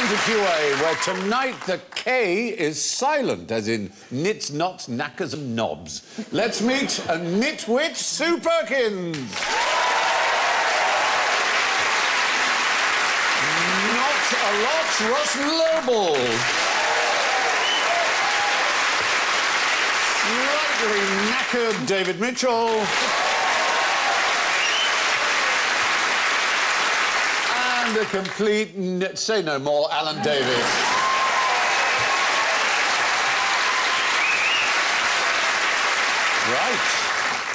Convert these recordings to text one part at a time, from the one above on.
Welcome to QA, where tonight the K is silent, as in knits, knots, knackers and knobs. Let's meet a nitwit, Sue Perkins. Not a lot, Ross Lobel. Slightly knackered, David Mitchell. And a complete... say no more, Alan Davis. Right.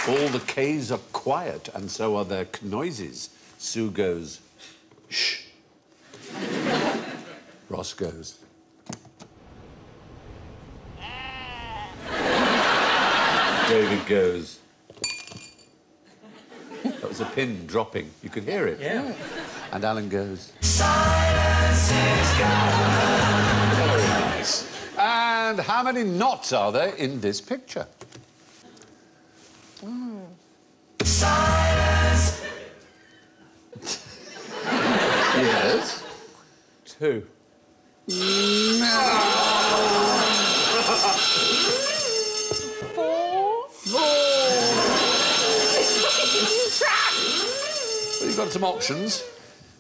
All the K's are quiet, and so are their noises. Sue goes, shh. Ross goes, David goes... That was a pin dropping. You could hear it. Yeah. And Alan goes... Silence is gone. Very nice. And how many knots are there in this picture? Silence. Yes. 2. Well, you've got some options.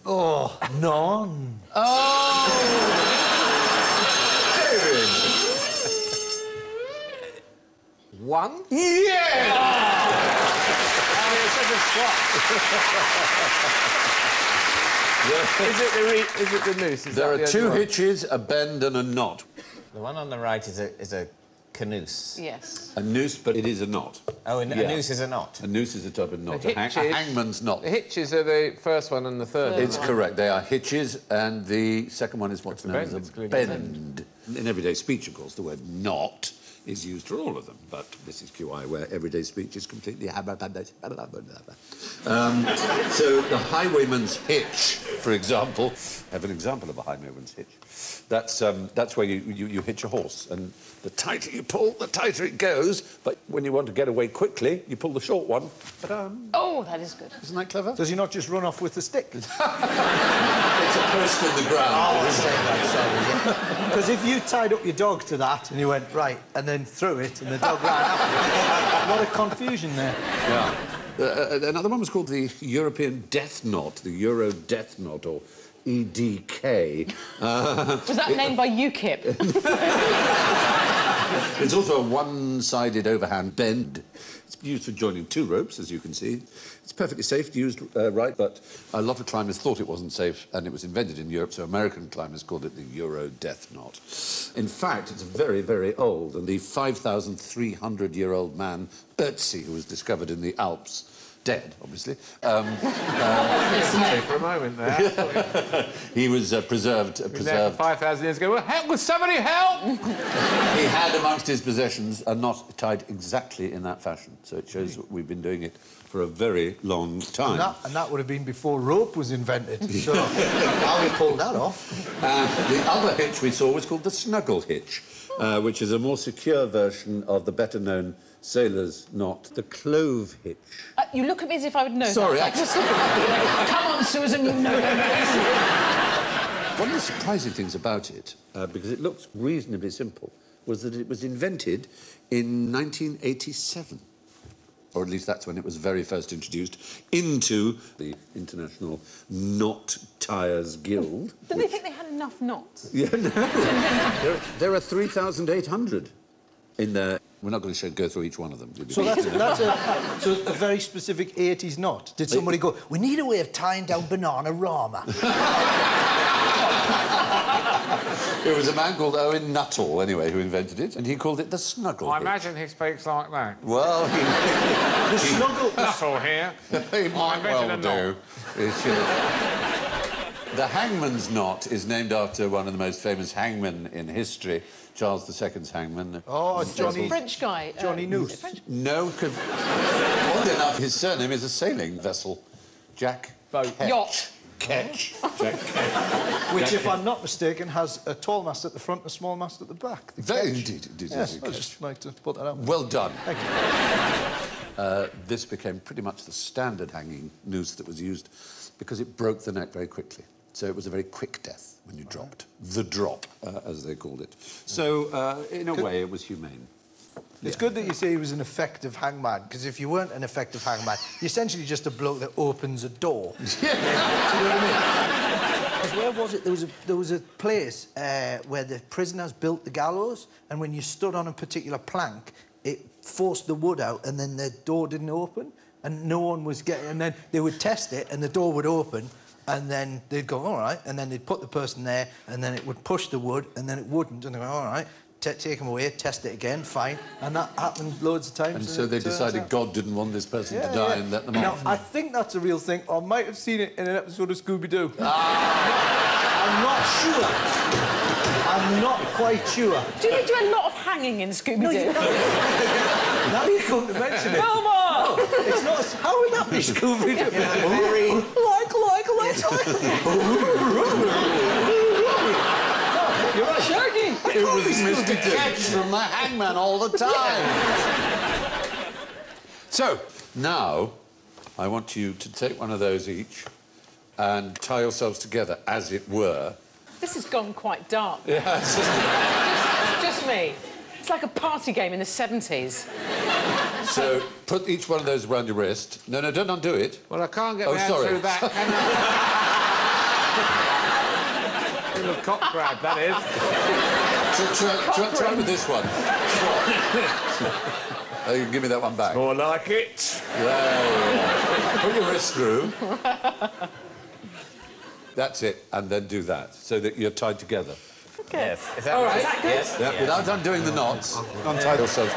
Oh, none. Oh! David! 1? Yeah! Oh, it's such a swap. Is it the noose? There are 2 hitches, a bend and a knot. The one on the right is a canoose. Yes. A noose, but it is a knot. Oh, a noose is a knot. A noose is a type of knot. The A hangman's knot. The hitches are the first one and the third one. It's correct. They are hitches, and the second one is what's known as a bend. In everyday speech, of course, the word knot is used for all of them, but this is QI, where everyday speech is completely... So the highwayman's hitch, for example... I have an example of a highwayman's hitch. That's where you hitch a horse, and the tighter you pull, the tighter it goes, but when you want to get away quickly, you pull the short one. Oh, that is good. Isn't that clever? Does he not just run off with the stick? It's a post in the ground. Because if you tied up your dog to that and you went, right, and then threw it and the dog ran after it, what a confusion there. Yeah. Another one was called the European Death Knot, the Euro Death Knot, or EDK. Was that named by UKIP? It's also a one-sided overhand bend. It's used for joining 2 ropes, as you can see. It's perfectly safe, used right, but a lot of climbers thought it wasn't safe, and it was invented in Europe, so American climbers called it the Euro Death Knot. In fact, it's very, very old, and the 5,300-year-old man, Ötzi, who was discovered in the Alps, dead, obviously. For a moment there. He was preserved. There for 5,000 years ago. Well, help! Will somebody help? He had amongst his possessions a knot tied exactly in that fashion. So it shows that we've been doing it for a very long time. And that would have been before rope was invented. So how we pulled that off? The other hitch we saw was called the snuggle hitch, which is a more secure version of the better-known sailor's knot, the clove hitch. You look at me as if I would know. Sorry, that. Come on, Susan, you know that. One of the surprising things about it, because it looks reasonably simple, was that it was invented in 1987. Or at least that's when it was very first introduced into the International Knot Tyers Guild. Did they think they had enough knots? Yeah, no. there are 3,800 in there. We're not going to go through each one of them. So that's a very specific 80s knot. Did somebody go, we need a way of tying down Banana-Rama? It was a man called Owen Nuttall, anyway, who invented it, and he called it the snuggle hitch. imagine he speaks like that. Well, The snuggle... Nuttall here. He might well do. knot. The hangman's knot is named after one of the most famous hangmen in history, Charles II's hangman. Oh, Johnny... French guy. Johnny Noose. No, oddly enough, his surname is a sailing vessel. Jack... Boat. Yacht. Ketch. Jack Ketch. Which, if I'm not mistaken, has a tall mast at the front and a small mast at the back. Very indeed. Yes, I'd just like to put that out. Well done. Thank you. This became pretty much the standard hanging noose that was used because it broke the neck very quickly. So it was a very quick death when you dropped. The drop, as they called it. So, in a way, it was humane. It's good that you say he was an effective hangman, because if you weren't an effective hangman, you're essentially just a bloke that opens a door. Do you know what I mean? 'Cause where was it? There was a place where the prisoners built the gallows, and when you stood on a particular plank, it forced the wood out, and then the door didn't open, and no one was getting... And then they would test it, and the door would open, and then they'd go, all right, and then they'd put the person there, and then it would push the wood, and then it wouldn't, and they go, all right, take him away, test it again, fine. And that happened loads of times. And so they decided God didn't want this person to die and let them off. Now, I think that's a real thing. I might have seen it in an episode of Scooby-Doo. I'm not sure. I'm not quite sure. Do you do a lot of hanging in Scooby-Doo? No, you don't. Now you come to mention it. Elmo! It's not... How would that be Scooby-Doo? Very... You're right. Shaggy! It was Mr. Catch from the Hangman all the time. So, now, I want you to take one of those each and tie yourselves together, as it were. This has gone quite dark. Yeah, it's Just me. It's like a party game in the 70s. So, put each one of those around your wrist. No, no, don't undo it. Well, I can't get Oh, my hand sorry. through that, can I? Little cock grab, that is. Try with this one. Oh, you can give me that one back. More like it. There. Put your wrist through. That's it, and then do that, so that you're tied together. Okay. Yes. Is that All right, right? is that good? Yes. Yeah, without undoing the knots, untie yourselves.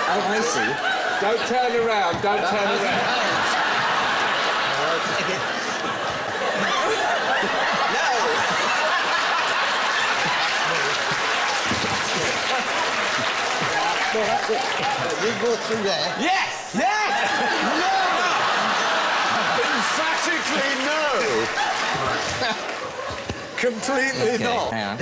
Oh, I see. Don't turn around, don't turn around. So that's it. You go through there. Yes! Yes! Emphatically no! Completely not. Hang on.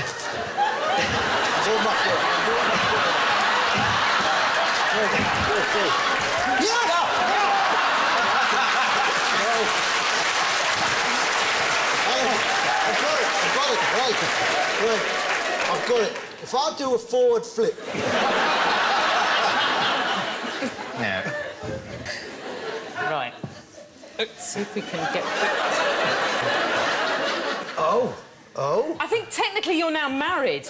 I've got it. If I do a forward flip... No. Right. Let's see if we can get... Oh. Oh. I think technically you're now married.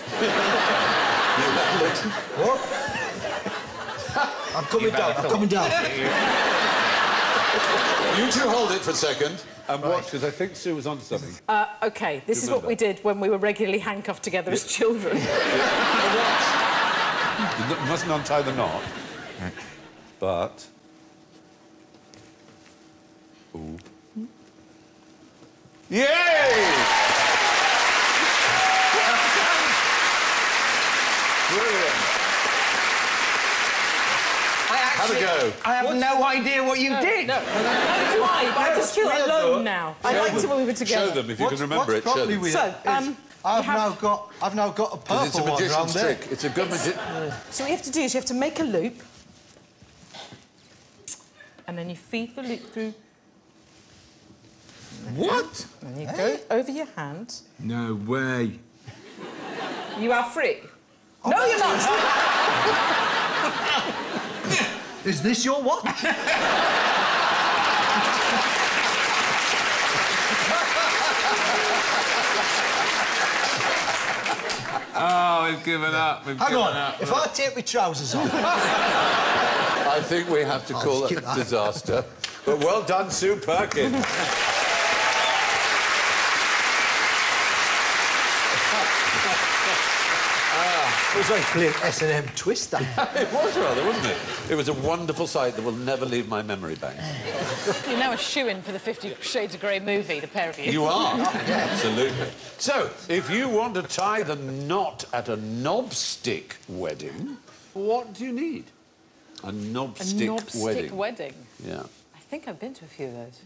What? I'm coming down. I'm coming down. You two hold it for a second and watch, because I think Sue was onto something. OK, this is what we did when we were regularly handcuffed together as children. You mustn't untie the knot. But... Ooh. Yay! Brilliant. How'd it go? I have no idea what you did. No, neither do I, but I just feel Weird, alone though. now. I liked it when we were together. Show them, if you can remember it, show them. Weird So, is you I've now have- got a purple It's a one round magician's there. trick. It's a good magic... So what you have to do is you have to make a loop, and then you feed the loop through, What? and you go over your hand. No way. You are free. No, you're not. Is this your watch? Oh, we've given up. We've Hang given on. up. If I take my trousers off... I think we have to call it skip a that. disaster. But well done, Sue Perkins. It was like playing S&M Twister. It was rather, wasn't it? It was a wonderful sight that will never leave my memory bank. You're now a shoo-in for the 50 Shades of Grey movie, the pair of you. You are. Absolutely. So, if you want to tie the knot at a knobstick wedding, what do you need? A knobstick wedding. wedding. Yeah. I think I've been to a few of those.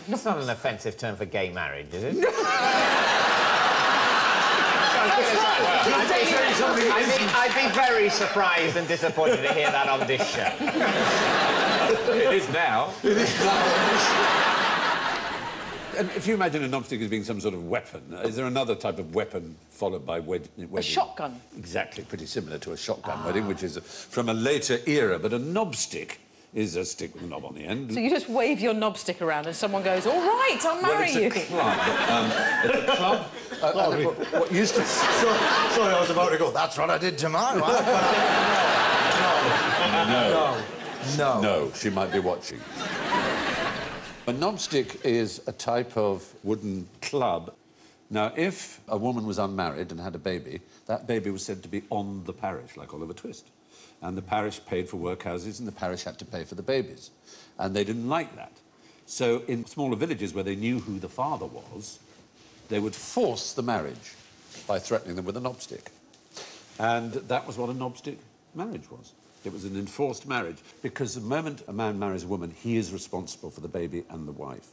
It's not an offensive term for gay marriage, is it? That's right. I'd be very surprised and disappointed to hear that on this show. It is now. And if you imagine a knobstick as being some sort of weapon, is there another type of weapon followed by wedding? A shotgun. Exactly, pretty similar to a shotgun wedding, which is from a later era. But a knobstick is a stick with a knob on the end. So you just wave your knobstick around and someone goes, all right, I'll marry you. It's a club. What used to... Sorry, I was about to go, that's what I did to my wife. No, she might be watching. A knobstick is a type of wooden club. Now, if a woman was unmarried and had a baby, that baby was said to be on the parish, like Oliver Twist. And the parish paid for workhouses and the parish had to pay for the babies. And they didn't like that. So in smaller villages where they knew who the father was, they would force the marriage by threatening them with a knobstick. And that was what a knobstick marriage was. It was an enforced marriage, because the moment a man marries a woman, he is responsible for the baby and the wife.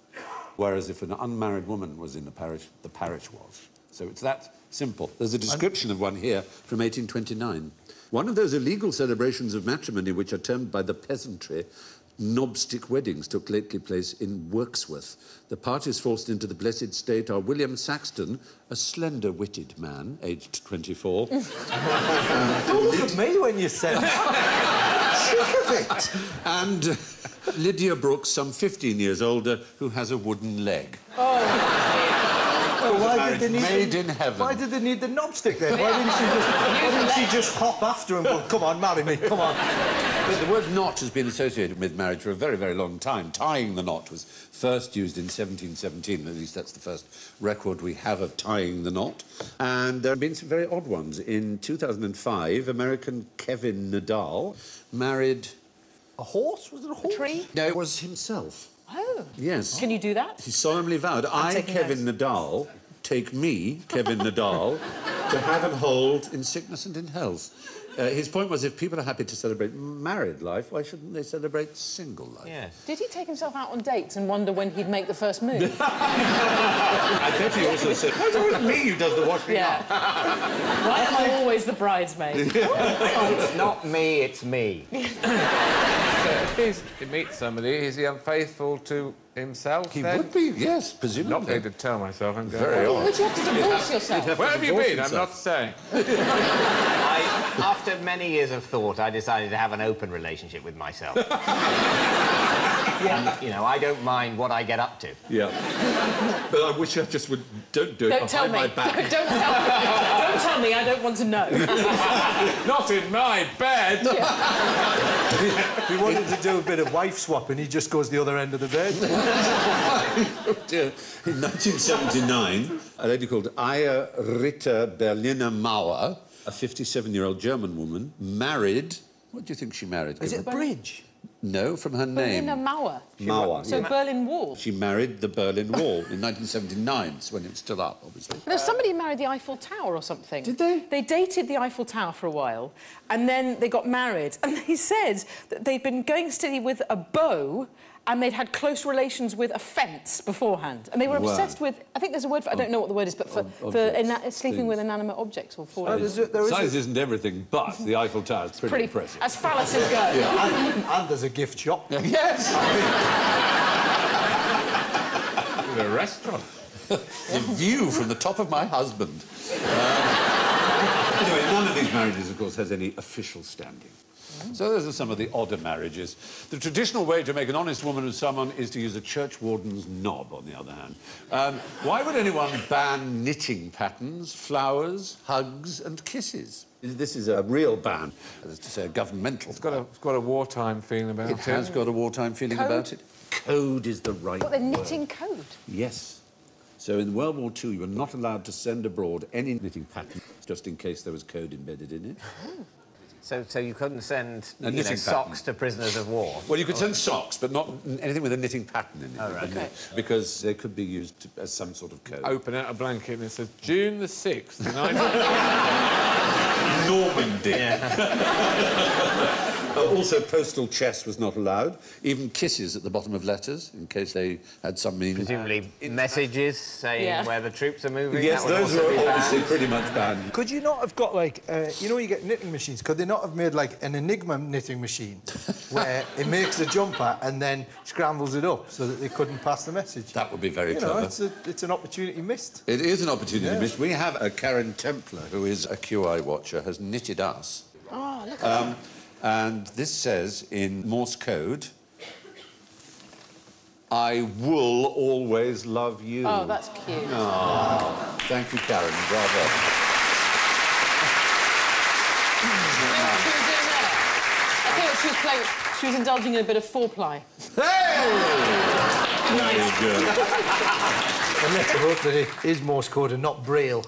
Whereas if an unmarried woman was in the parish was. So it's that simple. There's a description of one here from 1829. One of those illegal celebrations of matrimony which are termed by the peasantry knobstick weddings took lately place in Wirksworth. The parties forced into the blessed state are William Saxton, a slender-witted man, aged 24. Don't look at me when you said that. And Lydia Brooks, some 15 years older, who has a wooden leg. Why did they need made in heaven. Why did they need the knobstick then? Why didn't she just hop after him and go, come on, marry me, come on? But the word knot has been associated with marriage for a very, very long time. Tying the knot was first used in 1717, at least that's the first record we have of tying the knot. And there have been some very odd ones. In 2005, American Kevin Nadal married... A horse? Was it a horse? A tree? No, it was himself. Oh. Yes. Can you do that? He solemnly vowed, I, Kevin Nadal, take me, Kevin Nadal, to have and hold in sickness and in health. His point was, if people are happy to celebrate married life, why shouldn't they celebrate single life? Yes. Did he take himself out on dates and wonder when he'd make the first move? I bet he also said, why is it always me who does the washing up? Why am I always the bridesmaid? It's not me, it's me. If he meets somebody, is he unfaithful to himself? He then? would be, yes, presumably. Not going to tell myself and go. Very odd. Would you have to divorce yourself? Where have you been? I'm not saying. After many years of thought, I decided to have an open relationship with myself. And, you know, I don't mind what I get up to. Yeah. But I wish I just would... Don't do it. Don't tell me. My back. Don't tell me. Don't tell me. I don't want to know. Not in my bed. If he wanted to do a bit of wife swapping, he just goes the other end of the bed. Oh, dear. In 1979, a lady called Aya Ritter Berliner Mauer, a 57-year-old German woman, married... What do you think she married? Is it a bridge? No, from her name. Berliner Mauer. Mauer. So Berlin Wall. She married the Berlin Wall in 1979, when it was still up, obviously. There was somebody who married the Eiffel Tower or something. Did they? They dated the Eiffel Tower for a while, and then they got married. And they said that they'd been going steady with a bow, and they'd had close relations with a fence beforehand. And they were obsessed with... I think there's a word for... I don't know what the word is, but for sleeping with inanimate objects or falling. Size isn't everything, but the Eiffel Tower is pretty impressive. As phalluses go. Yeah. And there's a gift shop. Yes! A restaurant. The view from the top of my husband. Anyway, none of these marriages, of course, has any official standing. So those are some of the odder marriages. The traditional way to make an honest woman of someone is to use a churchwarden's knob, on the other hand. Why would anyone ban knitting patterns, flowers, hugs and kisses? This is a real ban, that is to say, a governmental It's got a wartime feeling about it. It has got a wartime feeling about it. Code is the right What, they're word. knitting code? Yes. So in World War II, you were not allowed to send abroad any knitting pattern, just in case there was code embedded in it. So you couldn't send knitting socks to prisoners of war? Well, you could send socks, but not anything with a knitting pattern in it. Oh, right. Okay. Because they could be used as some sort of code. Open out a blanket and it says June the 6th, 19... Normandy. Yeah. Also, postal chess was not allowed. Even kisses at the bottom of letters, in case they had some meaning. Presumably messages saying where the troops are moving. Yes, those were obviously pretty much banned. Could you not have got, like, you know, you get knitting machines. Could they not have made, like, an Enigma knitting machine where it makes a jumper and then scrambles it up so that they couldn't pass the message? That would be very you clever. know, it's an opportunity missed. It is an opportunity missed. We have a Karen Templar, who is a QI watcher, has knitted us. Oh, look at that. And this says, in Morse code, I will always love you. Oh, that's cute. Oh, thank you, Karen. Bravo. What she was doing there? I think she was playing... She was indulging in a bit of foreplay. Hey! Very good. And let's hope that it is Morse code and not Braille.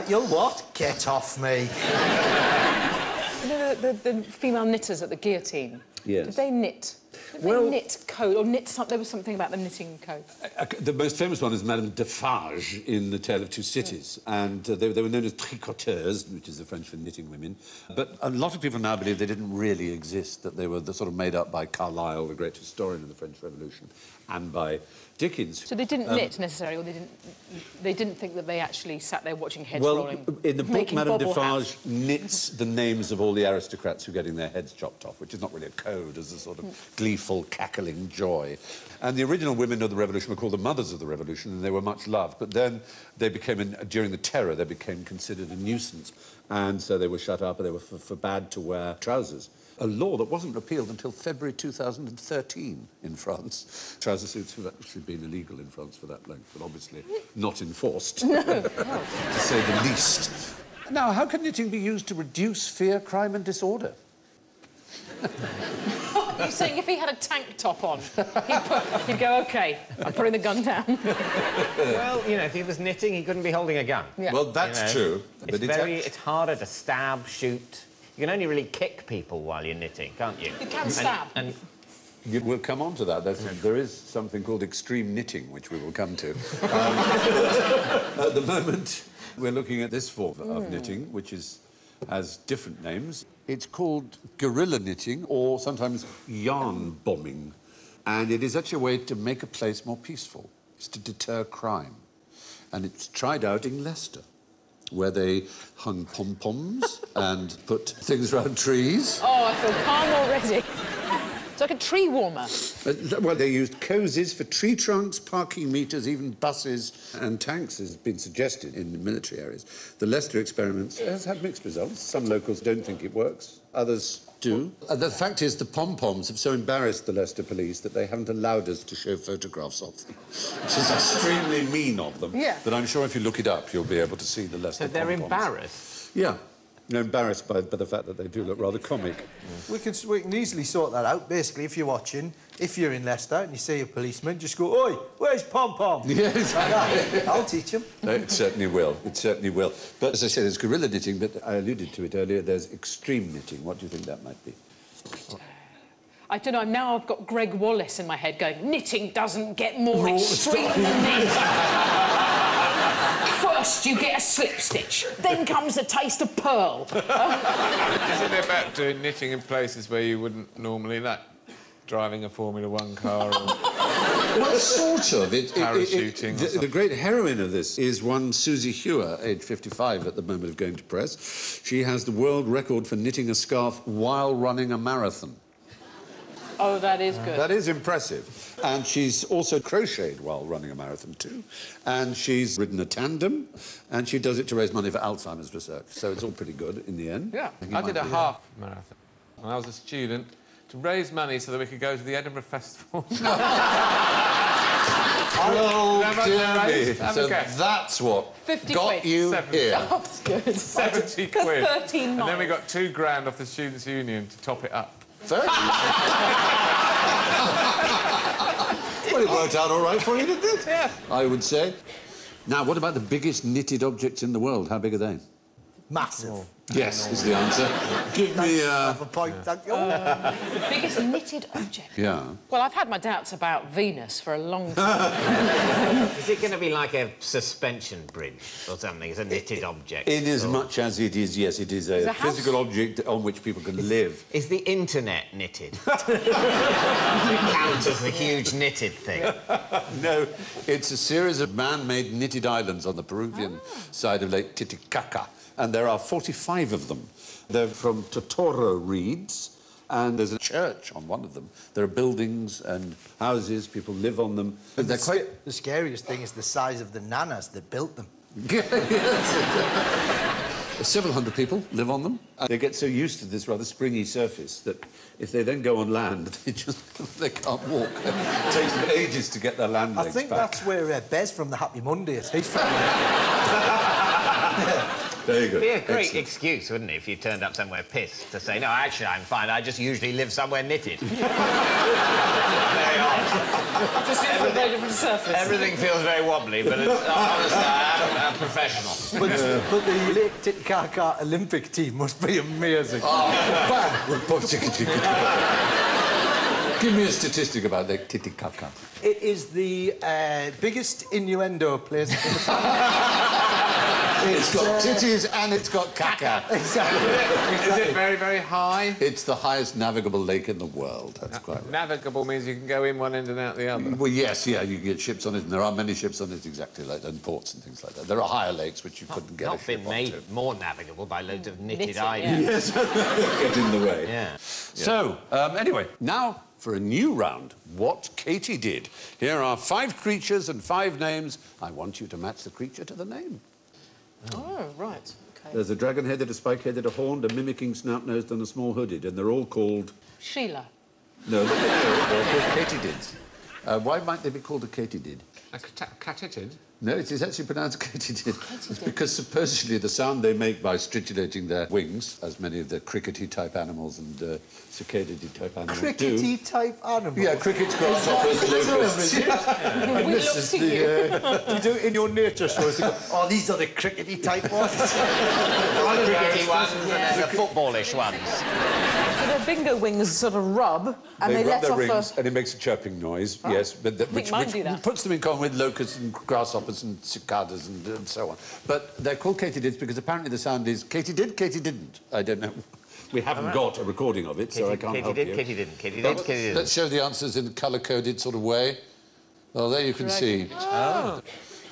You'll what? Get off me. You know the female knitters at the guillotine? Yes. Did they knit? Did they knit code or knit something? There was something about the knitting code. The most famous one is Madame Defarge in The Tale of Two Cities, and they were known as tricoteuses, which is the French for knitting women. But a lot of people now believe they didn't really exist, that they were sort of made up by Carlyle, the great historian of the French Revolution, and by Dickens. So they didn't knit necessarily, or they didn't think that they actually sat there watching heads rolling. Well, in the book, Madame bobble Defarge hats. knits the names of all the aristocrats who are getting their heads chopped off, which is not really a code, as a sort of gleeful, cackling joy. And the original women of the Revolution were called the mothers of the Revolution, and they were much loved. But then they became, during the Terror, they became considered a nuisance. And so they were shut up, and they were forbade to wear trousers. A law that wasn't repealed until February 2013 in France. Trouser suits have actually been illegal in France for that length, but obviously not enforced, to say the least. Now, how can knitting be used to reduce fear, crime and disorder? You're saying if he had a tank top on, he'd go, OK, I'm putting the gun down. Well, you know, if he was knitting, he couldn't be holding a gun. Yeah. Well, that's true. But It's harder to stab, shoot. You can only really kick people while you're knitting, can't you? You can stab. And We'll come on to that. There is something called extreme knitting, which we will come to. At the moment, we're looking at this form of knitting, which has different names. It's called guerrilla knitting, or sometimes yarn bombing. And it is actually a way to make a place more peaceful. It's to deter crime. And it's tried out in Leicester, where they hung pom-poms and put things around trees. Oh, I feel calm already. It's like a tree warmer. Well, they used cozies for tree trunks, parking meters, even buses and tanks has been suggested in the military areas. The Leicester experiment has had mixed results. Some locals don't think it works, others do. The fact is the pom-poms have so embarrassed the Leicester police that they haven't allowed us to show photographs of them, which is extremely mean of them. Yeah. But I'm sure if you look it up, you'll be able to see the Leicester so they're pom-poms. embarrassed? Yeah. They're embarrassed by the fact that they do look rather comic. We can easily sort that out. Basically, if you're watching, if you're in Leicester and you see a policeman, just go, "Oi, where's Pom-Pom?" Yes. Like that. I'll teach him. It certainly will. It certainly will. But as I said, there's guerrilla knitting, but I alluded to it earlier. There's extreme knitting. What do you think that might be? I don't know, now I've got Greg Wallace in my head going, knitting doesn't get more extreme than this. First you get a slip stitch, then comes the taste of pearl. Isn't it about doing knitting in places where you wouldn't normally, like driving a Formula 1 car or... Well, sort of. Parachuting or the great heroine of this is one Susie Hewer, aged 55 at the moment of going to press. She has the world record for knitting a scarf while running a marathon. Oh, that is good. That is impressive. And she's also crocheted while running a marathon too. And she's ridden a tandem, and she does it to raise money for Alzheimer's research. So it's all pretty good in the end. Yeah, I did a half marathon when I was a student to raise money so that we could go to the Edinburgh Festival. Oh, dear me. So Okay. that's what 50 got quid. you 70. here. Oh, that's good. 70 For quid. 13 And then we miles. got £2,000 off the Students' Union to top it up. 30? Well, it worked out all right for you, didn't it? Yeah. I would say. Now, what about the biggest knitted objects in the world? How big are they? Massive. Yes, is the answer. Give me Have a point, thank you. The biggest knitted object. Yeah. Well, I've had my doubts about Venus for a long time. Is it going to be like a suspension bridge or something? It's a knitted object. In as much as it is, yes, it is a physical object on which people can live. Is the internet knitted? Does it count as the huge knitted thing? No, it's a series of man-made knitted islands on the Peruvian side of Lake Titicaca, and there are 45 of them. They're from Totoro reeds, and there's a church on one of them. There are buildings and houses, people live on them. But the scariest thing is the size of the nanas that built them. Several hundred people live on them. And they get so used to this rather springy surface that if they then go on land, they can't walk. It takes them ages to get their land legs I think back. that's where Bez from the Happy Mondays, he's from. There you go. It'd be a great excuse, wouldn't it, if you turned up somewhere pissed to say, no, actually, I'm fine. I just usually live somewhere knitted. Very odd. Just a very different surface. Everything feels very wobbly, but honestly, I'm a professional. But the Lake Titicaca Olympic team must be amazing. Give me a statistic about Lake Titicaca. It is the biggest innuendo place in the planet. It's got titties and it's got caca. Exactly. Is it very, very high? It's the highest navigable lake in the world. That's quite right. Navigable means you can go in one end and out the other. Well, yes, yeah, you can get ships on it, and there are many ships on it exactly like that, and ports and things like that. There are higher lakes which you couldn't get a Not ship been made onto. more navigable by loads of knitted Knitted, islands. yeah. Yes, get in the way. Yeah. So, anyway, now for a new round, What Katie Did. Here are 5 creatures and 5 names. I want you to match the creature to the name. Oh, right. OK. There's a dragon-headed, a spike-headed, a horned, a mimicking snout-nosed and a small-hooded, and they're all called... Sheila. No, they're called Katydids. Why might they be called a Katydid? A catitid? No, it is actually pronounced Katydid. It's because supposedly the sound they make by stridulating their wings, as many of the crickety-type animals and cicada-type animals do... Crickety-type animals? Yeah, crickets, grasshoppers, locusts. And this is the... you do it in your nature shows. Go, oh, these are the crickety-type ones. Crickety ones and the footballish ones. So their bingo wings sort of rub, and they rub let their off rings, and it makes a chirping noise, yes, but which mine do that. puts them in common with locusts and grasshoppers and cicadas and so on. But they're called katydids because apparently the sound is Katie did, Katie didn't. I don't know. We haven't got a recording of it, so I can't help you. Katie didn't, Katie did, Katie didn't. Let's show the answers in a colour-coded sort of way. Well, there you can see. Oh.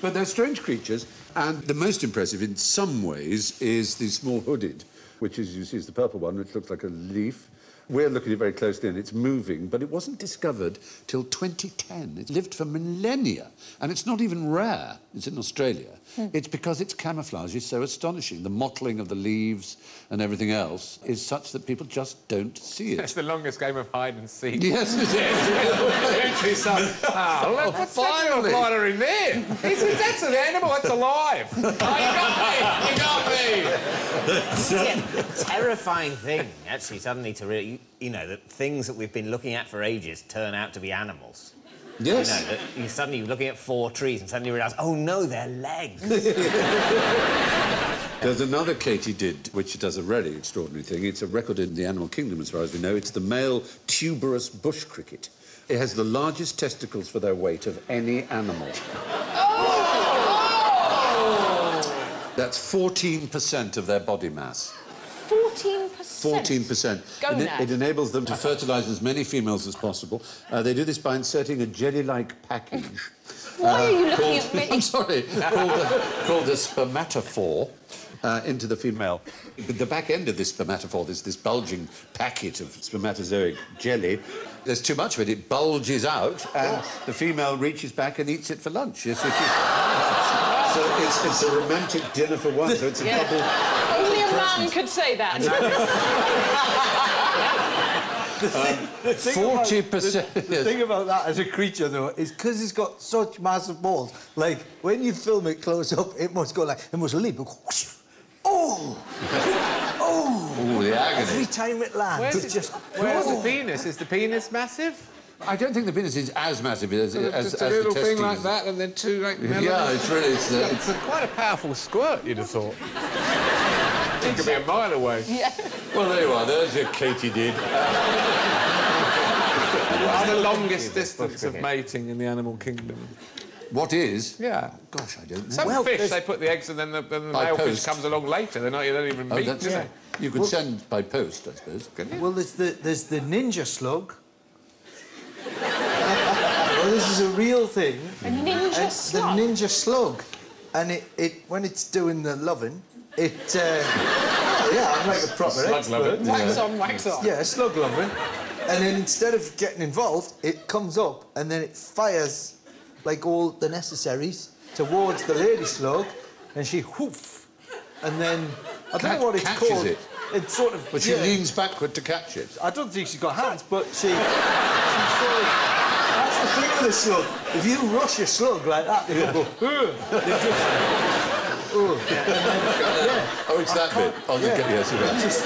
But they're strange creatures, and the most impressive in some ways is the small hooded, which, as you see, is the purple one, which looks like a leaf. We're looking at it very closely, and it's moving, but it wasn't discovered till 2010. It lived for millennia, and it's not even rare. It's in Australia. It's because its camouflage is so astonishing. The mottling of the leaves and everything else is such that people just don't see it. It's the longest game of hide and seek. Yes, it is. What's that little blighter in there? He says, that's an animal, that's alive. Oh, you got me! Terrifying thing, actually, suddenly to really, you know, that things that we've been looking at for ages turn out to be animals. Yes. You know, that you're suddenly looking at 4 trees and suddenly realise, oh no, they're legs. There's another katydid which does a very extraordinary thing. It's a record in the animal kingdom, as far as we know. It's the male tuberous bush cricket. It has the largest testicles for their weight of any animal. Oh! That's 14% of their body mass. 14%? 14%. Go now. It enables them to fertilise as many females as possible. They do this by inserting a jelly-like package. Why are you looking at me? I'm sorry. called a spermatophore into the female. But the back end of this spermatophore, there's this bulging packet of spermatozoic jelly. There's too much of it. It bulges out, and the female reaches back and eats it for lunch. Yes, so it's a romantic dinner for one. So it's a double. Only a man could say that. 40%. The thing about that as a creature, though, is because it's got such massive balls. Like, when you film it close up, it must go like... It must leap. Go, whoosh, oh! Oh! Oh, the agony. Every time it lands, Where's it's just... Where's the penis? Is the penis massive? I don't think the penis is as massive as Just a the little thing testes. like that and then 2 like melons. Yeah, it's really... It's quite a powerful squirt, you'd have thought. It could be a mile away. Yeah. Well, there you are. There's your katydid. What's the longest distance of mating in the animal kingdom? What is? Yeah. Gosh, I don't know. Some fish, they put the eggs and then the male fish post. comes along later. They don't even meet, do they? You could send by post, I suppose. Well, there's the ninja slug. Well, this is a real thing. A ninja slug? The ninja slug. And it when it's doing the loving, yeah, I'm like a proper Slug expert. loving. Wax on, wax off. Yeah, slug loving. And then instead of getting involved, it comes up and then it fires like all the necessaries towards the lady slug, and she whoof. And then I don't know what it's catches called. it. It's sort of. But she leans backward to catch it. I don't think she's got hands, but she sort of. That's the thing with a slug. If you rush a slug like that, they'll go. Oh, it's that bit. Oh, yes, it is. Just,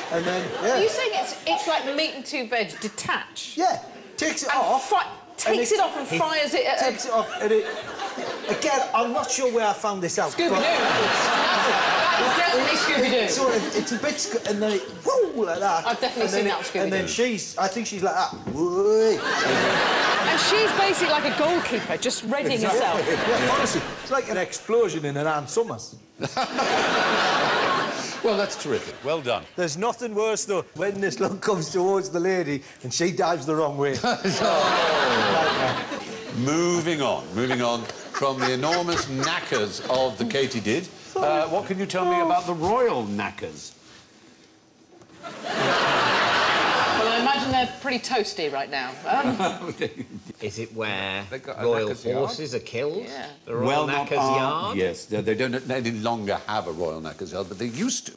and then, Are you saying it's like meat and two veg detach? Yeah, takes it And off. takes it off and fires it at Takes it off, and it... Again, I'm not sure where I found this out. Scooby-Doo. That's definitely Scooby-Doo. Sort of, it's a bit... and then it... Woo, like that. I've definitely seen that with Scooby-Doo. And then I think she's like that. Woo. And she's basically like a goalkeeper, just readying herself. Yeah, honestly, it's like an explosion in an Ann Summers. Well, that's terrific. Well done. There's nothing worse, though, when this slug comes towards the lady and she dives the wrong way. Moving on from the enormous knackers of the Katydid. What can you tell me about the royal knackers? Well, I imagine they're pretty toasty right now. Is it where They've got a royal knacker's yard? horses are killed? Yeah. The royal not knacker's yard? Yes, they don't any longer have a royal knackers yard, but they used to.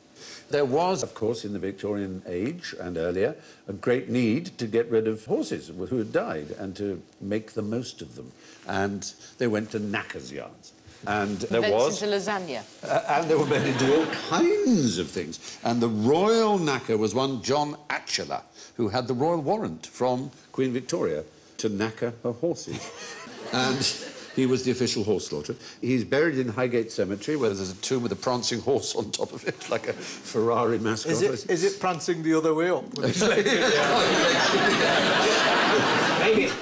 There was, of course, in the Victorian age and earlier, a great need to get rid of horses who had died and to make the most of them. And they went to knackers yards. And there was... into lasagna. And they were made into all kinds of things. And the royal knacker was one John Atchiller, who had the royal warrant from Queen Victoria to knacker her horses. And he was the official horse slaughterer. He's buried in Highgate Cemetery, where there's a tomb with a prancing horse on top of it, like a Ferrari mascot. Is it prancing the other way up? Maybe it's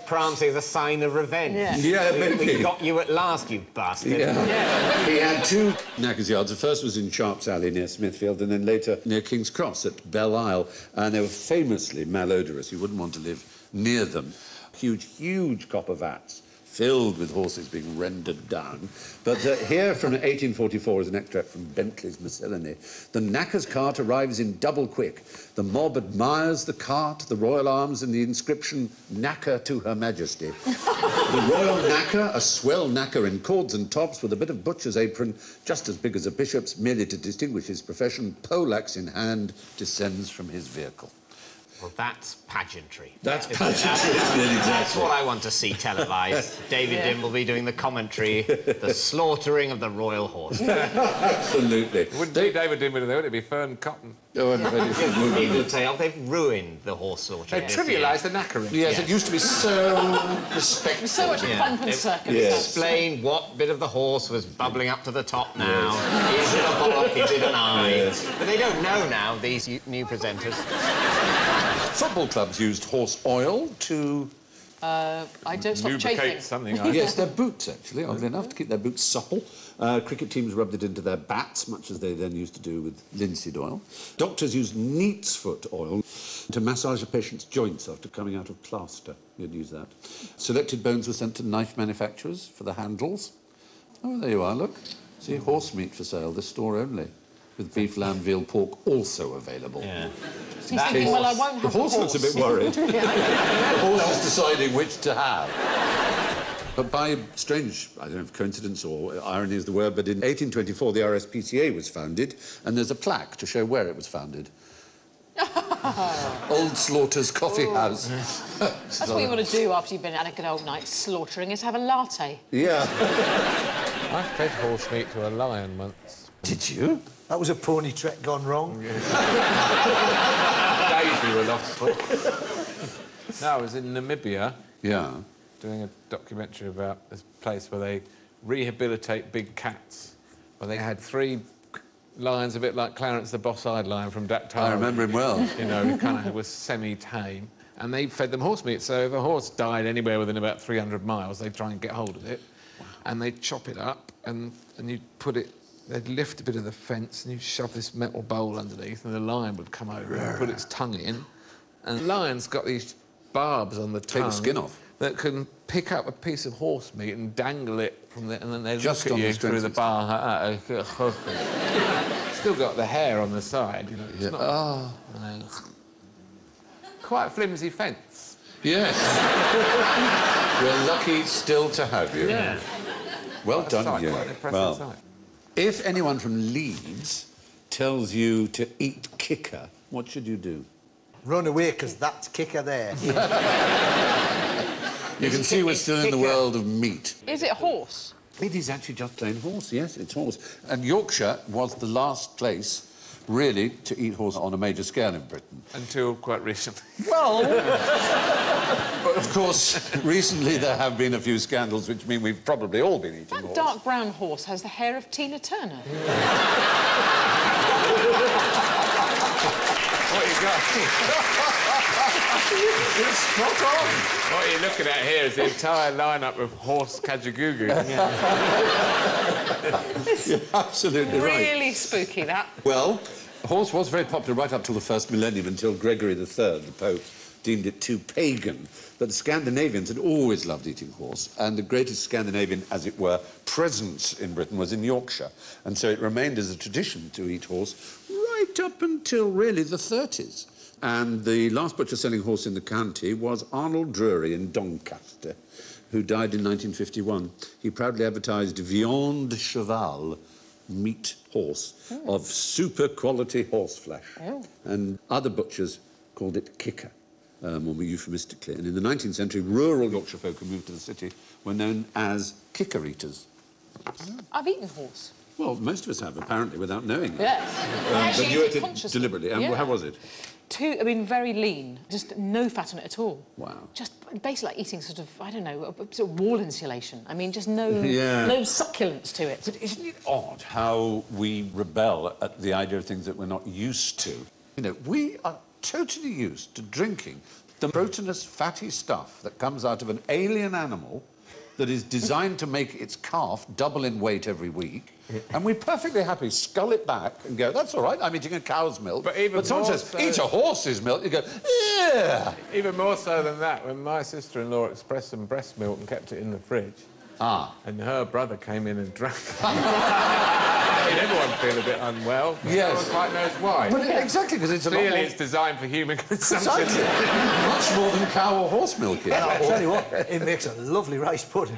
prancing as a sign of revenge. Yeah, maybe. We got you at last, you bastard. Yeah. He had two knackers yards. The first was in Sharp's Alley near Smithfield, and then later near King's Cross at Belle Isle. And they were famously malodorous. You wouldn't want to live near them. Huge copper vats filled with horses being rendered down. But here from 1844 is an extract from Bentley's Miscellany. The knacker's cart arrives in double quick. The mob admires the cart, the royal arms, and the inscription, "Knacker to Her Majesty." The royal knacker, a swell knacker in cords and tops with a bit of butcher's apron, just as big as a bishop's, merely to distinguish his profession, poleaxe in hand, descends from his vehicle. Well, that's pageantry. That's pageantry, exactly. That's what I want to see televised. David Dimbleby doing the commentary, the slaughtering of the royal horse. Absolutely. It wouldn't be David Dimbleby, though, would it be Fern Cotton? Oh, I'm afraid People would say, oh, they've ruined the horse slaughtering. They've trivialised the knackering. Yes, it used to be so respectful. So much pomp and circumstance. Explain what bit of the horse was bubbling up to the top now. Is it a bollock? Is it an eye? Yes. But they don't know now, these new presenters. Football clubs used horse oil to... I don't stop Lubricate chafing. something. Yes, their boots, actually, oddly enough, to keep their boots supple. Cricket teams rubbed it into their bats, much as they then used to do with linseed oil. Doctors used neat's foot oil to massage a patient's joints after coming out of plaster. You'd use that. Selected bones were sent to knife manufacturers for the handles. Oh, there you are, look. See, horse meat for sale, this store only. With beef, lamb, veal, pork also available. Yeah. He's thinking, well, I won't have The horse looks a bit worried. The horse is deciding which to have. But by strange, I don't know if coincidence or irony is the word, but in 1824 the RSPCA was founded, and there's a plaque to show where it was founded. Old Slaughter's Coffee House. That's what you want to do after you've been at a good old night slaughtering, is have a latte. Yeah. I fed horse meat to a lion once. Did you? That was a pony trek gone wrong. Days we were lost. No, I was in Namibia. Yeah. Doing a documentary about this place where they rehabilitate big cats. Well, they had 3 lions, a bit like Clarence the Boss-Eyed Lion from Dactyl. I remember him well. You know, he kind of was semi-tame. And they fed them horse meat. So if a horse died anywhere within about 300 miles, they'd try and get hold of it. Wow. And they'd chop it up and you'd put it... They'd lift a bit of the fence and you'd shove this metal bowl underneath and the lion would come over and put its tongue in. And the lion's got these barbs on the tongue... Take the skin off. ...that can pick up a piece of horse meat and dangle it from there, and then they just look at you through the bar. Still got the hair on the side, you know. It's not, quite a flimsy fence. Yes. We're lucky still to have you. Yeah. Well done, Quite you. an impressive Well, sight. if anyone from Leeds tells you to eat kicker, what should you do? Run away, because that's kicker there. You can see we're still in the world of meat. Is it horse? It is actually just plain horse, yes, it's horse. And Yorkshire was the last place, really, to eat horse on a major scale in Britain. Until quite recently. Well... But, of course, recently there have been a few scandals which mean we've probably all been eating That horse. dark brown horse has the hair of Tina Turner. What you got? It's spot on! What you're looking at here is the entire lineup of horse kajagoogoo. You're absolutely right. Really spooky, that. Well, horse was very popular right up till the first millennium, until Gregory III, the Pope, deemed it too pagan. But the Scandinavians had always loved eating horse, and the greatest Scandinavian, as it were, presence in Britain was in Yorkshire. And so it remained as a tradition to eat horse right up until, really, the 30s. And the last butcher selling horse in the county was Arnold Drury in Doncaster, who died in 1951. He proudly advertised viande cheval, meat horse, of super quality horse flesh. And other butchers called it kicker, more euphemistically. And in the 19th century, rural Yorkshire folk who moved to the city were known as kicker eaters. I've eaten horse. Well, most of us have, apparently, without knowing it. Yes. But you ate it consciously. deliberately. And how was it? Very lean. Just no fat on it at all. Wow. Just basically like eating sort of, I don't know, a sort of wall insulation. I mean, just no, Yeah. no succulence to it. But isn't it odd how we rebel at the idea of things that we're not used to? You know, we are totally used to drinking the proteinous, fatty stuff that comes out of an alien animal that is designed to make its calf double in weight every week, and we're perfectly happy scull it back and go, that's all right, I'm eating a cow's milk. But someone says, so... eat a horse's milk, you go, yeah! Even more so than that, when my sister-in-law expressed some breast milk and kept it in the fridge, and her brother came in and drank it. Made everyone feel a bit unwell. Yes. No one quite knows why. Well, exactly, because it's Clearly it's designed for human consumption. much more than cow or horse milk is. And I'll tell you what, it makes a lovely rice pudding.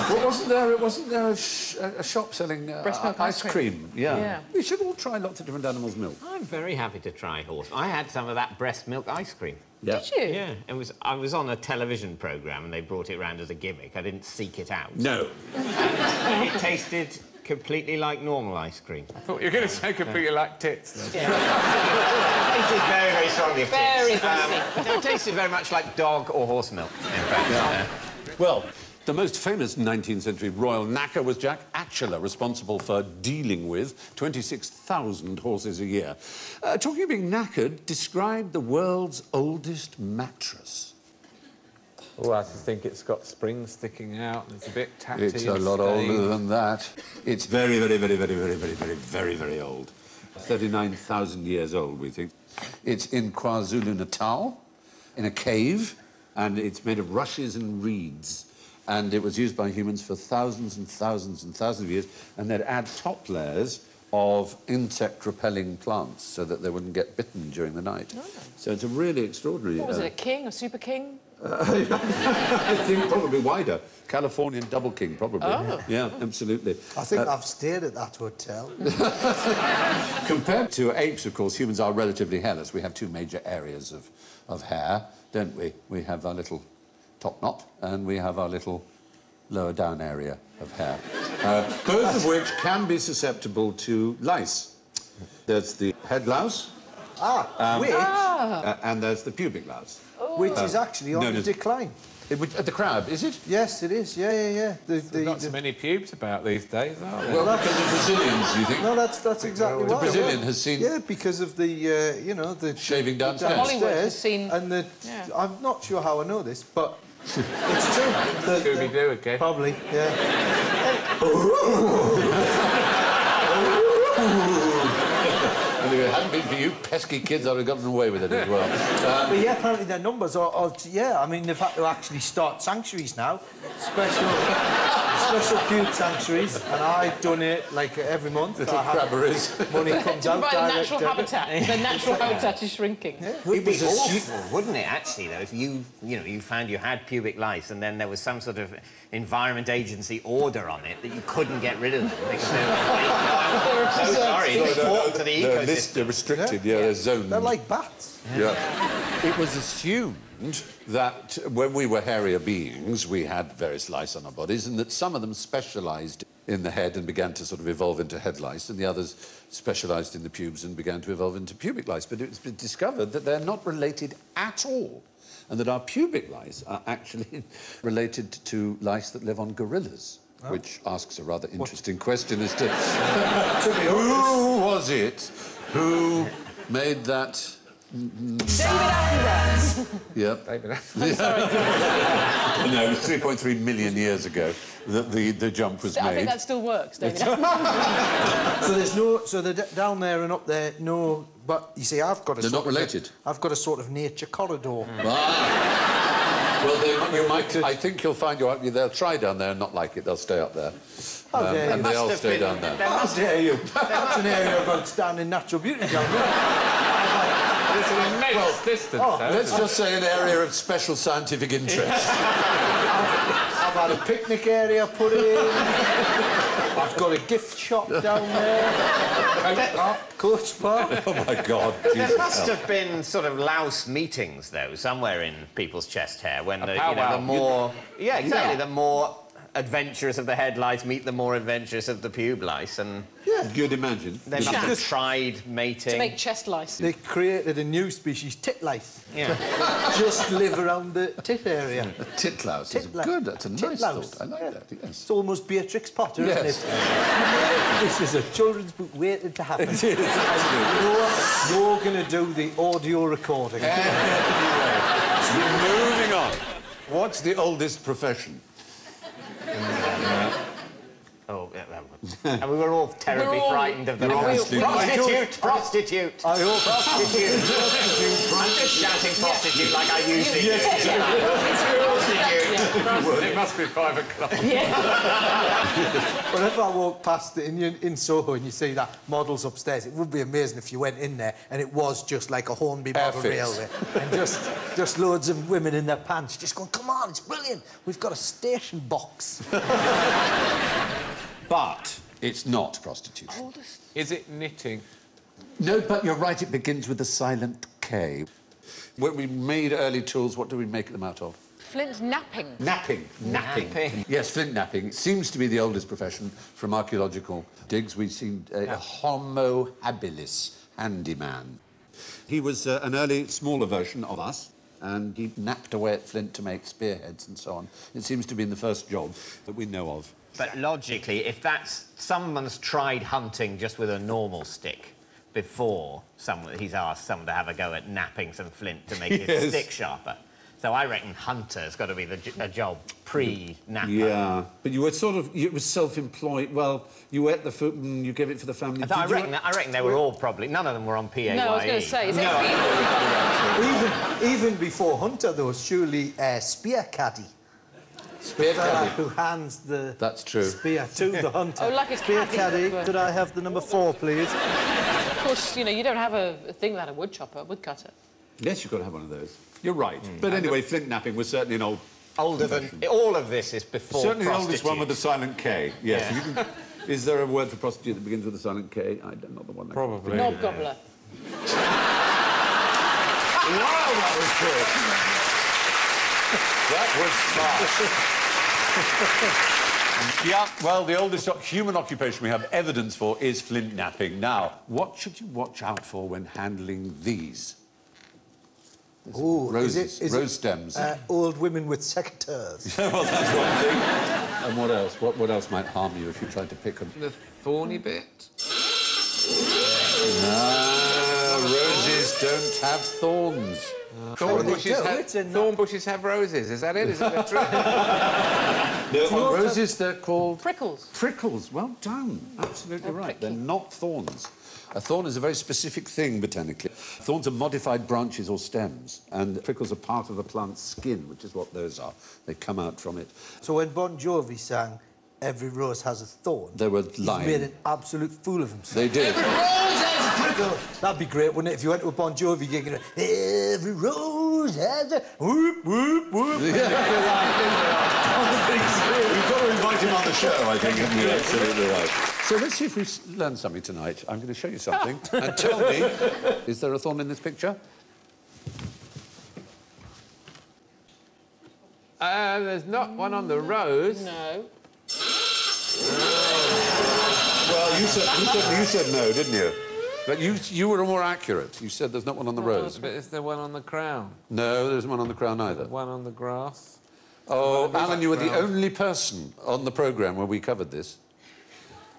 Well, wasn't there a shop selling Breast milk ice cream? Yeah. We should all try lots of different animals' milk. I'm very happy to try horse. I had some of that breast milk ice cream. Yeah. Did you? Yeah, I was on a television programme and they brought it round as a gimmick. I didn't seek it out. No. And it tasted completely like normal ice cream. I thought you were going to say completely like tits. Then. It tasted very, very strongly of Very tits. breasty. It tasted very much like dog or horse milk, in fact. Well, the most famous 19th century royal knacker was Jack Atchiller, responsible for dealing with 26,000 horses a year. Talking of being knackered, describe the world's oldest mattress. Oh, I think it's got springs sticking out and it's a bit tatty. It's a lot older than that. It's very, very, very, very, very, very, very, very, very old. 39,000 years old, we think. It's in KwaZulu-Natal, in a cave, and it's made of rushes and reeds. And it was used by humans for thousands and thousands and thousands of years, and they'd add top layers of insect-repelling plants so that they wouldn't get bitten during the night. Oh. So it's a really extraordinary... What was it, a king, a super king? I think probably wider. Californian double king, probably. Oh. Yeah, absolutely. I think I've stayed at that hotel. Compared to apes, of course, humans are relatively hairless. We have two major areas of hair, don't we? We have our little top knot, and we have our little lower down area of hair, both of which can be susceptible to lice. There's the head louse. And there's the pubic louse. which is actually on known the as- decline. At the crab, is it? Yes, it is. Yeah. Not so many pubes about these days, are there? Well, because of Brazilians, you think? No, that's exactly why. The Brazilian has seen... Yeah, because of the, you know, the... Shaving downstairs. Hollywood has seen... And the... Yeah. I'm not sure how I know this, but it's true. Scooby-Doo again. Probably, yeah. And if it hadn't been for you pesky kids, I'd have gotten away with it as well. But yeah, apparently their numbers are... Yeah, I mean, they've had to actually start sanctuaries now. Special pube sanctuaries, and I donate, like, every month. Little crabberies. Money comes To out provide direct natural debit. habitat. The natural habitat is shrinking. Yeah. It'd be awful, wouldn't it, actually, though, if you found you had pubic lice and then there was some sort of Environment Agency order on it that you couldn't get rid of them because they were so sorry, it's important to the ecosystem. They're restricted, they're zoned. They're like bats. Yeah. It was assumed that when we were hairier beings, we had various lice on our bodies, and that some of them specialised in the head and began to sort of evolve into head lice, and the others specialised in the pubes and began to evolve into pubic lice. But it's been discovered that they're not related at all, and that our pubic lice are actually related to lice that live on gorillas. Oh. Which asks a rather interesting question as to who was it who made that... David Attenborough. Yep. David No, it was 3.3 million years ago that the jump was made. I think that still works, David. So there's no... So they're down there and up there, no... But, you see, I've got a... They're not related? I've got a sort of nature corridor. Ah. Well, you might... I think you'll find they'll try down there and not like it. They'll stay up there. And they all stay down there. How dare you? That's an area of outstanding natural beauty down there. It's an immense distance, let's just say an area of special scientific interest. I've had a picnic area put in. I've got a gift shop down there. Coach park. Oh, my God. There must have been sort of louse meetings, though, somewhere in people's chest hair when the more... Yeah, exactly. Yeah. The more adventurous of the head lice meet the more adventurous of the pube lice, and... Yeah. You'd imagine. They must have tried mating. To make chest lice. They created a new species, tit lice. Yeah. Just live around the tit area. Tit louse is good. That's a nice thought. I like that, yes. It's almost Beatrix Potter, yes. isn't it? This is a children's book waiting to happen. It is, absolutely. You're going to do the audio recording. Moving on. What's the oldest profession? And we were all terribly frightened of the prostitute. I hope prostitute. I'm just shouting prostitute like I usually do. Prostitute. It must be 5 o'clock. Whenever I walk past it in Soho and you see that models upstairs, it would be amazing if you went in there and it was just like a Hornby model railway and just loads of women in their pants just going, come on, it's brilliant. We've got a station box. But it's not prostitution. Is it knitting? No, but you're right, it begins with a silent K. When we made early tools, what do we make them out of? Flint napping. Napping. Yes, flint napping. It seems to be the oldest profession from archaeological digs. We've seen a Homo habilis, handyman. He was an early, smaller version of us, and he napped away at flint to make spearheads and so on. It seems to be the first job that we know of. But logically, if someone's tried hunting just with a normal stick before he's asked someone to have a go at napping some flint to make his stick sharper. So I reckon hunter's got to be a job pre-napper. Yeah, but you were it was self-employed. Well, you ate the food and you gave it for the family. I reckon they were all probably... None of them were on PAYE. No, I was going to say, is it even before hunter, though, surely spear caddy. Spear caddy. Who hands the spear to the hunter. Oh, like a spear caddy. Could I have the number 4, please? Of course, you don't have a thing without a wood chopper, a wood cutter. Yes, you've got to have one of those. You're right. But anyway, flint napping was certainly an older than... All of this is before certainly prostitute. the oldest one with the silent K. Yes. Yeah. Is there a word for prostitute that begins with a silent K? I don't know the one. Probably. Knob gobbler. Wow, that was good. That was fast. Yeah, well, the oldest human occupation we have evidence for is flint napping. Now, what should you watch out for when handling these? What Oh, roses, rose stems. Old women with secateurs. Well, that's one thing. And what else? What else might harm you if you tried to pick them? The thorny bit. No, roses don't have thorns. Thorn bushes have roses. Is that it? Is that the trick? No, roses, they're called... Prickles. Prickles. Well done. Absolutely right. They're not thorns. A thorn is a very specific thing, botanically. Thorns are modified branches or stems, and prickles are part of the plant's skin, which is what those are. They come out from it. So when Bon Jovi sang Every Rose Has a Thorn, They were he lying. made an absolute fool of himself. They did. Every rose has a prickle. That'd be great, wouldn't it, if you went to a Bon Jovi gig and every rose has a whoop, whoop, whoop. You've got to invite him on the show, I think, haven't you? Absolutely right. So let's see if we've learned something tonight. I'm going to show you something. And tell me, is there a thorn in this picture? There's not one on the rose. No. Well, you said no, didn't you? But you were more accurate. You said there's not one on the rose. But is there one on the crown? No, there isn't one on the crown either. One on the grass? Oh, Alan, you were the only person on the programme where we covered this.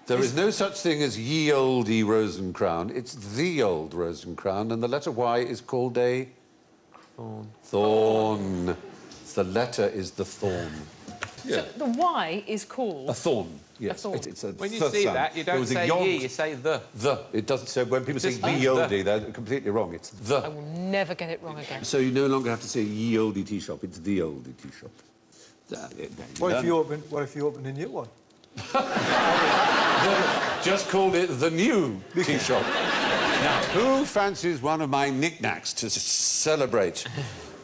There is no such thing as ye olde rose and crown. It's the old rose and crown, and the letter Y is called a... Thorn. Thorn. The letter is the thorn. So the Y is called... A thorn, yes. A thorn. It's a When you th see sound. that, you There don't was a say yod. ye, you say the. The. It doesn't... So when people say Just ye the. olde, they're completely wrong. It's the. I will never get it wrong again. So you no longer have to say ye olde tea shop. It's the olde tea shop. What if you open a new one? Just called it the new tea shop. Now, who fancies one of my knickknacks to celebrate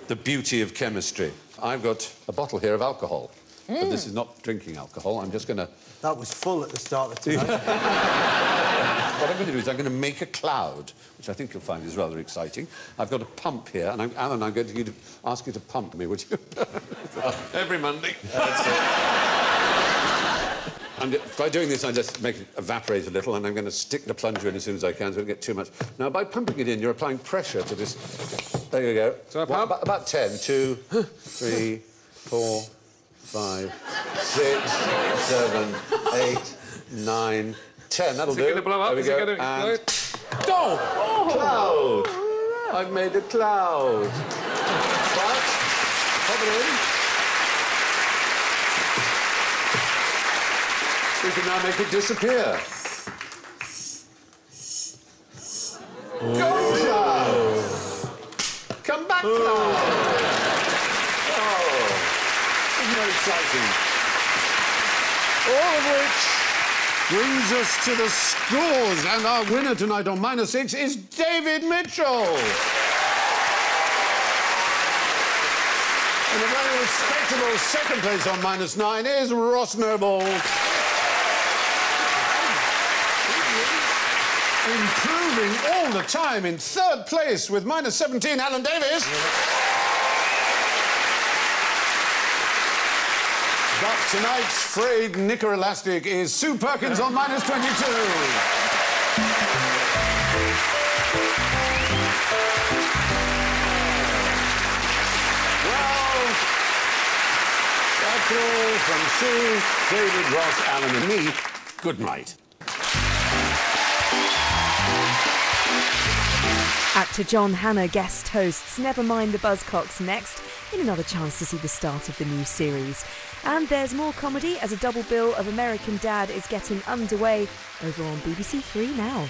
the beauty of chemistry? I've got a bottle here of alcohol. But this is not drinking alcohol. I'm just going to... That was full at the start of tonight. What I'm going to do is I'm going to make a cloud, which I think you'll find is rather exciting. I've got a pump here, and Alan, I'm going to ask you to pump me, would you? Every Monday. And by doing this, I just make it evaporate a little, and I'm going to stick the plunger in as soon as I can so it doesn't get too much. Now, by pumping it in, you're applying pressure to this. There you go. So I pump? About 10. 2, 3, 4, 5, 6, 7, 8, 9, 10. That'll do. Is it going to blow up? There we Is it go. going to And... explode? Oh! Cloud! I've made a cloud. But, pop it in. We can now make it disappear. Go, cloud! Come back, cloud! Oh, isn't that exciting? All of which brings us to the scores, and our winner tonight on -6 is David Mitchell. And a very respectable second place on -9 is Ross Noble. Improving all the time in third place with -17, Alan Davis. But tonight's frayed knicker elastic is Sue Perkins on -22. Well, that's all from Sue, David, Ross, Alan and me. Good night. Actor John Hannah guest hosts Never Mind the Buzzcocks next, in another chance to see the start of the new series. And there's more comedy as a double bill of American Dad is getting underway over on BBC 3 now.